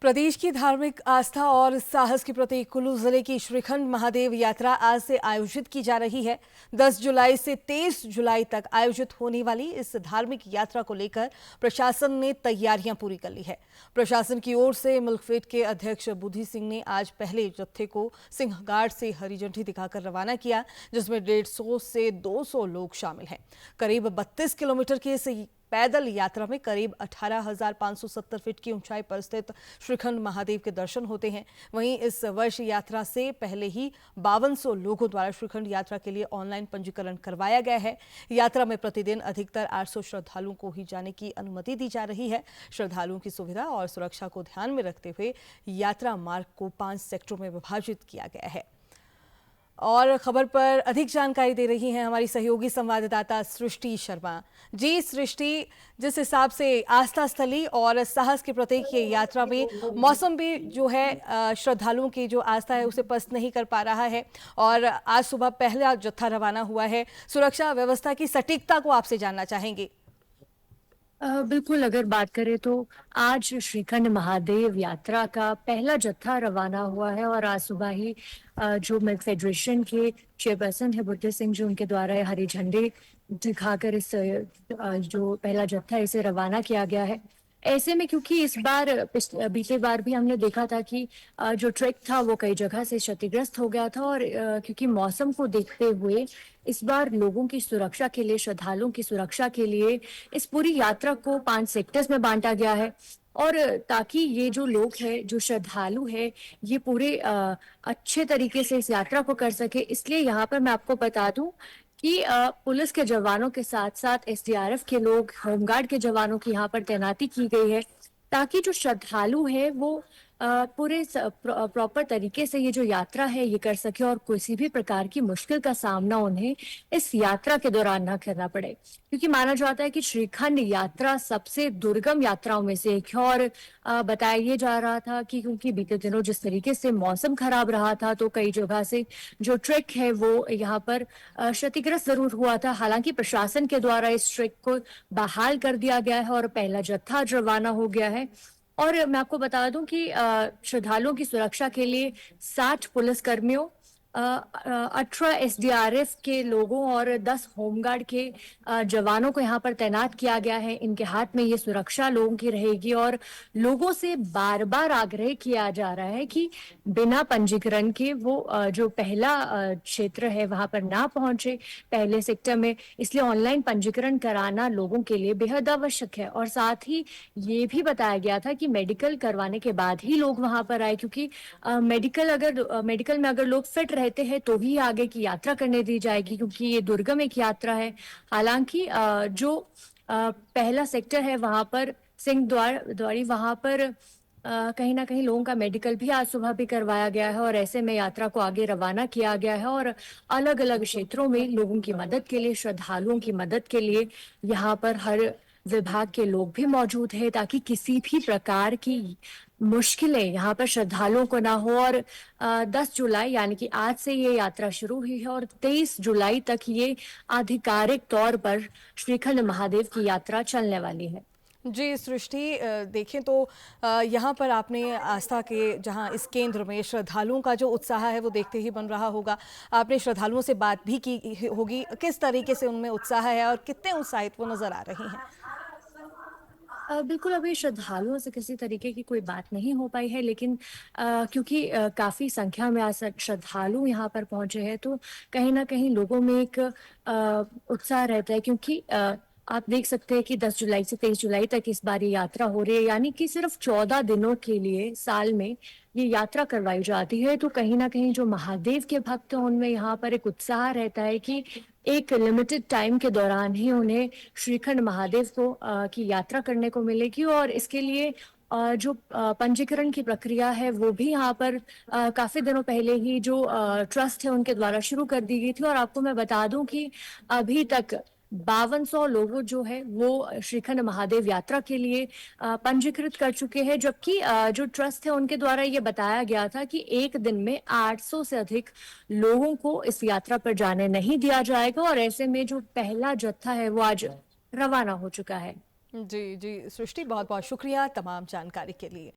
प्रदेश की धार्मिक आस्था और साहस के प्रतीक कुल्लू जिले की श्रीखंड महादेव यात्रा आज से आयोजित की जा रही है। 10 जुलाई से 23 जुलाई तक आयोजित होने वाली इस धार्मिक यात्रा को लेकर प्रशासन ने तैयारियां पूरी कर ली है। प्रशासन की ओर से मिल्कफेड के अध्यक्ष बुद्धि सिंह ने आज पहले जत्थे को सिंहगाड़ से हरी झंडी दिखाकर रवाना किया, जिसमें 150 से 200 लोग शामिल हैं। करीब 32 किलोमीटर के इस पैदल यात्रा में करीब 18,570 फीट की ऊंचाई पर स्थित श्रीखंड महादेव के दर्शन होते हैं। वहीं इस वर्ष यात्रा से पहले ही 5200 लोगों द्वारा श्रीखंड यात्रा के लिए ऑनलाइन पंजीकरण करवाया गया है। यात्रा में प्रतिदिन अधिकतर 800 श्रद्धालुओं को ही जाने की अनुमति दी जा रही है। श्रद्धालुओं की सुविधा और सुरक्षा को ध्यान में रखते हुए यात्रा मार्ग को 5 सेक्टरों में विभाजित किया गया है। और खबर पर अधिक जानकारी दे रही हैं हमारी सहयोगी संवाददाता सृष्टि शर्मा। जी सृष्टि, जिस हिसाब से आस्था स्थली और साहस के प्रतीक ये यात्रा में मौसम भी जो है श्रद्धालुओं की जो आस्था है उसे पस्त नहीं कर पा रहा है और आज सुबह पहला जत्था रवाना हुआ है। सुरक्षा व्यवस्था की सटीकता को आपसे जानना चाहेंगे। बिल्कुल, अगर बात करें तो आज श्रीखंड महादेव यात्रा का पहला जत्था रवाना हुआ है और आज सुबह ही जो मिल्क फेडरेशन के चेयरपर्सन है बुद्धि सिंह जी, उनके द्वारा हरी झंडी दिखाकर इस जो पहला जत्था है इसे रवाना किया गया है। ऐसे में क्योंकि इस बार बीते बार भी हमने देखा था कि जो ट्रैक था वो कई जगह से क्षतिग्रस्त हो गया था और क्योंकि मौसम को देखते हुए इस बार लोगों की सुरक्षा के लिए, श्रद्धालुओं की सुरक्षा के लिए इस पूरी यात्रा को 5 सेक्टर्स में बांटा गया है और ताकि ये जो लोग हैं, जो श्रद्धालु है, ये पूरे अच्छे तरीके से इस यात्रा को कर सके। इसलिए यहाँ पर मैं आपको बता दूं कि पुलिस के जवानों के साथ साथ एसडीआरएफ के लोग, होमगार्ड के जवानों की यहाँ पर तैनाती की गई है ताकि जो श्रद्धालु है वो पूरे प्रॉपर तरीके से ये जो यात्रा है ये कर सके और किसी भी प्रकार की मुश्किल का सामना उन्हें इस यात्रा के दौरान ना करना पड़े, क्योंकि माना जाता है कि श्रीखंड यात्रा सबसे दुर्गम यात्राओं में से एक है। और बताया ये जा रहा था कि क्योंकि बीते दिनों जिस तरीके से मौसम खराब रहा था तो कई जगह से जो ट्रैक है वो यहाँ पर क्षतिग्रस्त जरूर हुआ था। हालांकि प्रशासन के द्वारा इस ट्रैक को बहाल कर दिया गया है और पहला जत्था रवाना हो गया है। और मैं आपको बता दूं कि श्रद्धालुओं की सुरक्षा के लिए 60 पुलिस कर्मियों, 18 एसडीआरएफ के लोगों और 10 होमगार्ड के जवानों को यहाँ पर तैनात किया गया है। इनके हाथ में ये सुरक्षा लोगों की रहेगी और लोगों से बार बार आग्रह किया जा रहा है कि बिना पंजीकरण के वो जो पहला क्षेत्र है वहां पर ना पहुंचे, पहले सेक्टर में। इसलिए ऑनलाइन पंजीकरण कराना लोगों के लिए बेहद आवश्यक है और साथ ही ये भी बताया गया था कि मेडिकल करवाने के बाद ही लोग वहां पर आए, क्योंकि मेडिकल में अगर लोग फिट रहते हैं तो ही आगे की यात्रा करने दी जाएगी, क्योंकि ये दुर्गम एक यात्रा है। हालांकि जो पहला सेक्टर है वहां पर सिंह द्वारी वहां पर कहीं ना कहीं लोगों का मेडिकल भी आज सुबह भी करवाया गया है और ऐसे में यात्रा को आगे रवाना किया गया है और अलग अलग क्षेत्रों में लोगों की मदद के लिए, श्रद्धालुओं की मदद के लिए यहाँ पर हर विभाग के लोग भी मौजूद है ताकि किसी भी प्रकार की मुश्किलें यहाँ पर श्रद्धालुओं को ना हो। और 10 जुलाई यानी कि आज से ये यात्रा शुरू हुई है और 23 जुलाई तक ये आधिकारिक तौर पर श्रीखंड महादेव की यात्रा चलने वाली है। जी सृष्टि, देखें तो यहाँ पर आपने आस्था के जहाँ इस केंद्र में श्रद्धालुओं का जो उत्साह है वो देखते ही बन रहा होगा। आपने श्रद्धालुओं से बात भी की होगी, किस तरीके से उनमें उत्साह है और कितने उत्साहित वो नजर आ रही हैं? बिल्कुल, अभी श्रद्धालुओं से किसी तरीके की कोई बात नहीं हो पाई है, लेकिन क्योंकि काफ़ी संख्या में आज श्रद्धालु यहाँ पर पहुंचे हैं तो कहीं ना कहीं लोगों में एक उत्साह रहता है, क्योंकि आप देख सकते हैं कि 10 जुलाई से 23 जुलाई तक इस बार ये यात्रा हो रही है, यानी कि सिर्फ 14 दिनों के लिए साल में ये यात्रा करवाई जाती है। तो कहीं ना कहीं जो महादेव के भक्त हैं उनमें यहाँ पर एक उत्साह रहता है कि एक लिमिटेड टाइम के दौरान ही उन्हें श्रीखंड महादेव को की यात्रा करने को मिलेगी और इसके लिए जो पंजीकरण की प्रक्रिया है वो भी यहाँ पर काफी दिनों पहले ही जो ट्रस्ट है उनके द्वारा शुरू कर दी गई थी। और आपको मैं बता दूं कि अभी तक 5200 लोग जो है वो श्रीखंड महादेव यात्रा के लिए पंजीकृत कर चुके हैं, जबकि जो ट्रस्ट है उनके द्वारा ये बताया गया था कि एक दिन में 800 से अधिक लोगों को इस यात्रा पर जाने नहीं दिया जाएगा और ऐसे में जो पहला जत्था है वो आज रवाना हो चुका है। जी जी सृष्टि, बहुत बहुत शुक्रिया तमाम जानकारी के लिए।